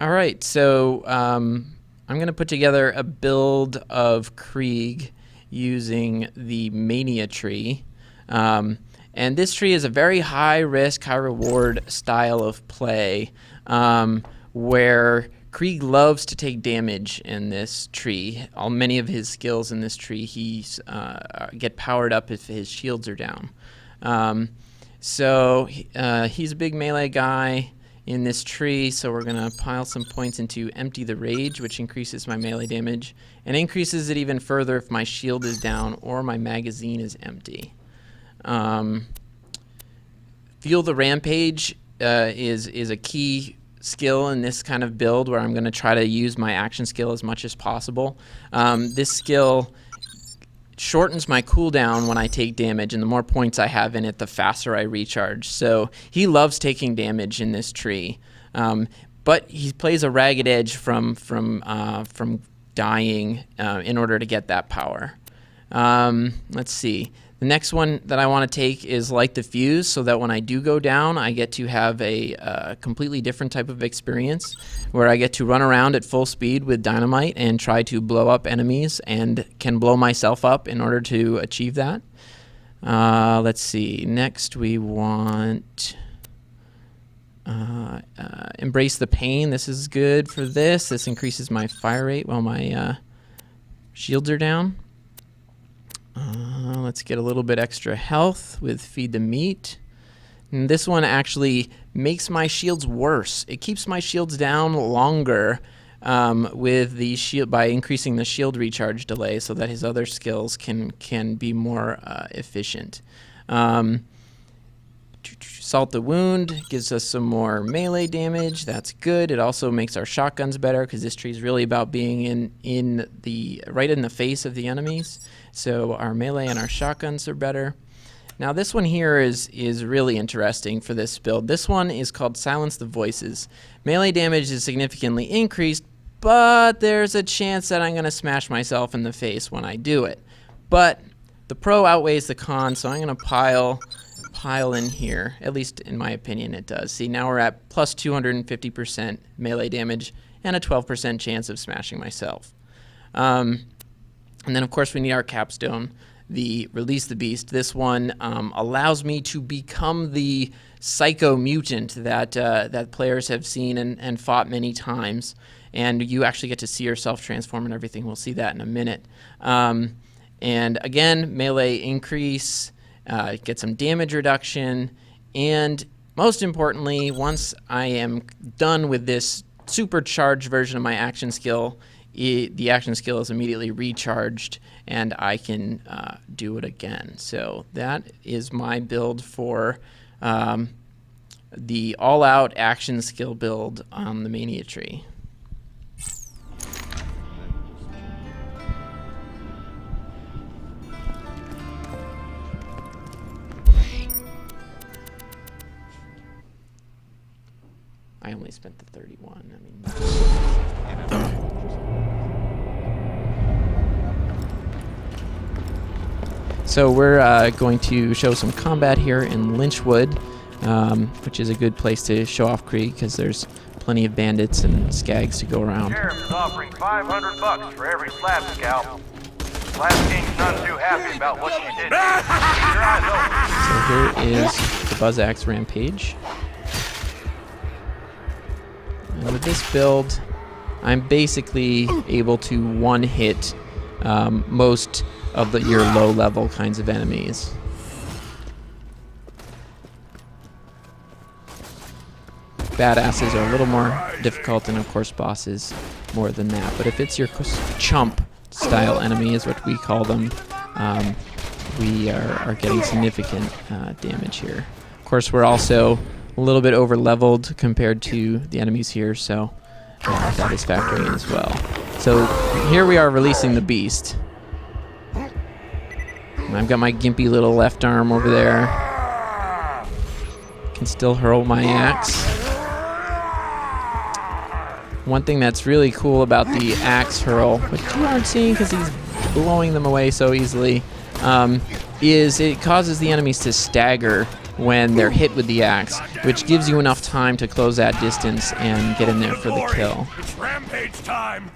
All right, so I'm going to put together a build of Krieg using the Mania Tree. And this tree is a very high risk, high reward style of play where Krieg loves to take damage in this tree. Many of his skills in this tree get powered up if his shields are down. So he's a big melee guy in this tree, so we're going to pile some points into Empty the Rage, which increases my melee damage, and increases it even further if my shield is down or my magazine is empty. Feel the Rampage is a key skill in this kind of build where I'm going to try to use my action skill as much as possible. This skill shortens my cooldown when I take damage, and the more points I have in it, the faster I recharge. So he loves taking damage in this tree, but he plays a ragged edge from dying in order to get that power. Let's see. The next one that I want to take is Light the Fuse, so that when I do go down, I get to have a completely different type of experience where I get to run around at full speed with dynamite and try to blow up enemies and can blow myself up in order to achieve that. Let's see. Next we want Embrace the Pain. This is good for this. This increases my fire rate while my shields are down. Let's get a little bit extra health with Feed the Meat. And this one actually makes my shields worse. It keeps my shields down longer with the shield by increasing the shield recharge delay, so that his other skills can be more efficient. Salt the Wound gives us some more melee damage. That's good. It also makes our shotguns better because this tree is really about being right in the face of the enemies. So our melee and our shotguns are better. Now this one here is really interesting for this build. This one is called Silence the Voices. Melee damage is significantly increased, but there's a chance that I'm going to smash myself in the face when I do it. But the pro outweighs the con, so I'm going to pile in here. At least in my opinion it does. See, now we're at plus 250% melee damage and a 12% chance of smashing myself. And then of course we need our capstone, the Release the Beast. This one allows me to become the psycho mutant that players have seen and fought many times, and you actually get to see yourself transform and everything. We'll see that in a minute. And again, melee increase, get some damage reduction, and most importantly, once I am done with this supercharged version of my action skill, the action skill is immediately recharged and I can do it again. So that is my build for the all-out action skill build on the Mania Tree. I only spent the 31. I mean, so we're going to show some combat here in Lynchwood, which is a good place to show off Krieg because there's plenty of bandits and skags to go around. Sheriff is offering $500 for every slab scalp. Last King's none too happy about what you did. So here is the Buzz Axe Rampage. And with this build, I'm basically able to one-hit most of your low-level kinds of enemies. Badasses are a little more difficult, and of course bosses more than that. But if it's your chump-style enemy, is what we call them, we are getting significant damage here. Of course, we're also a little bit over-leveled compared to the enemies here, so that is factoring in as well. So here we are releasing the beast. And I've got my gimpy little left arm over there. Can still hurl my axe. One thing that's really cool about the axe hurl, which you aren't seeing because he's blowing them away so easily, is it causes the enemies to stagger when they're hit with the axe, which gives you enough time to close that distance and get in there for the kill. It's rampage time.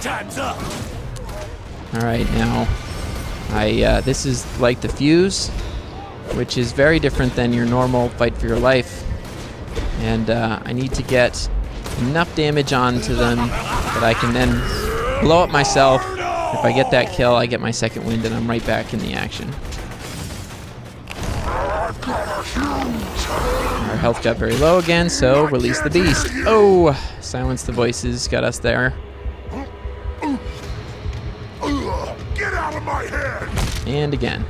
Time's up. All right, now this is like the fuse, which is very different than your normal fight for your life, and I need to get enough damage onto them that I can then blow up myself. If I get that kill, I get my second wind, and I'm right back in the action. Our health got very low again, so release the beast. Oh, silence the voices, got us there. Get out of my head. And again.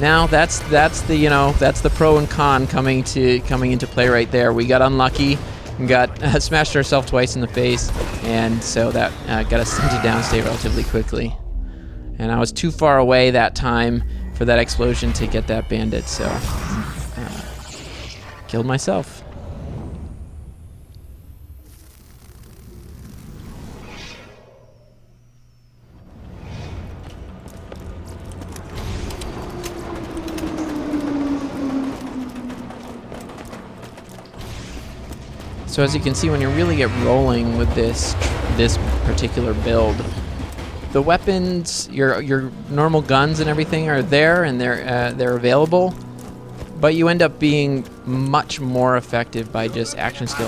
Now that's the pro and con coming into play right there. We got unlucky, and got smashed ourselves twice in the face, and so that got us into downstate relatively quickly. And I was too far away that time for that explosion to get that bandit, so killed myself. So as you can see, when you really get rolling with this particular build, the weapons, your normal guns and everything are there, and they're available, but you end up being much more effective by just action skill.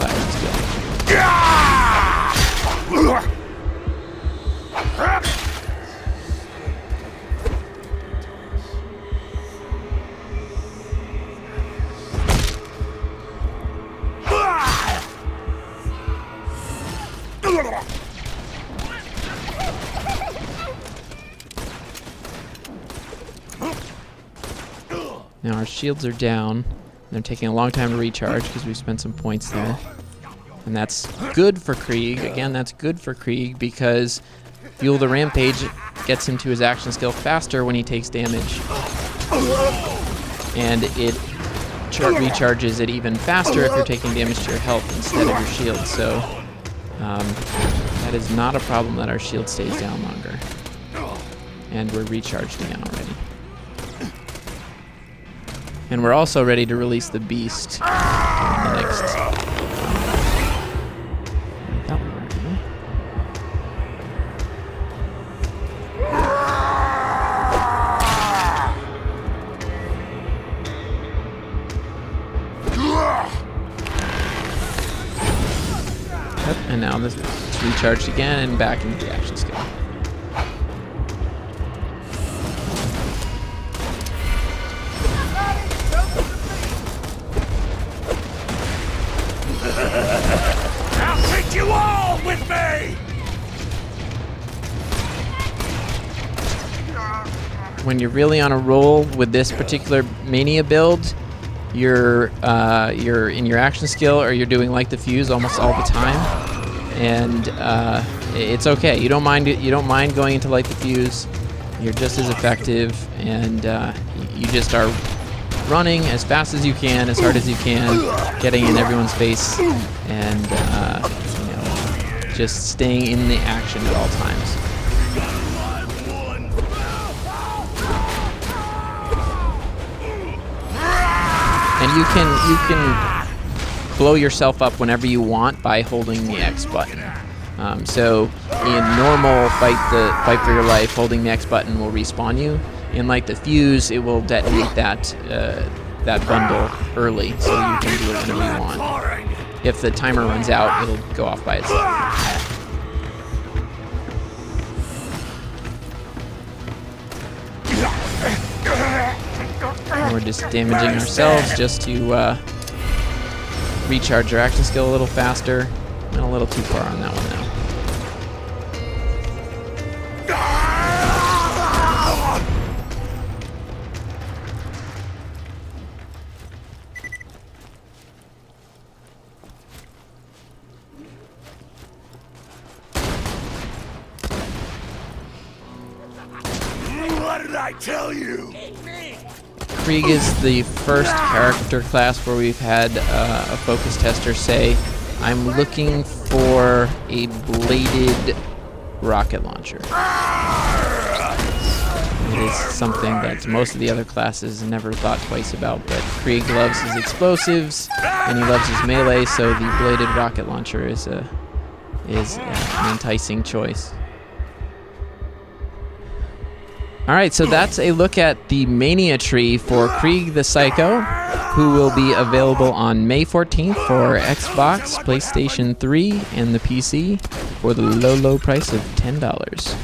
Now our shields are down. They're taking a long time to recharge because we spent some points there. And that's good for Krieg. Again, that's good for Krieg because Fuel the Rampage gets him to his action skill faster when he takes damage. And it recharges it even faster if you're taking damage to your health instead of your shield. So that is not a problem that our shield stays down longer. And we're recharged again already. And we're also ready to release the beast in the next. Yep, and now this is recharged again and back into the action skill. I'll take you all with me! When you're really on a roll with this particular Mania build, you're in your action skill, or you're doing like the fuse almost all the time, and it's okay. You don't mind it. You don't mind going into like the fuse. You're just as effective, and you just are running as fast as you can, as hard as you can, getting in everyone's face, and just staying in the action at all times. And you can blow yourself up whenever you want by holding the X button. So in normal fight for your life, holding the X button will respawn you. In like the fuse, it will detonate that bundle early, so you can do it whenever you want. If the timer runs out, it'll go off by itself. And we're just damaging ourselves just to recharge our action skill a little faster. Went a little too far on that one now. What did I tell you? Krieg is the first character class where we've had a focus tester say, I'm looking for a bladed rocket launcher. It is something that most of the other classes never thought twice about, but Krieg loves his explosives and he loves his melee, so the bladed rocket launcher is an enticing choice. Alright, so that's a look at the Mania Tree for Krieg the Psycho, who will be available on May 14th for Xbox, PlayStation 3, and the PC for the low, low price of $10.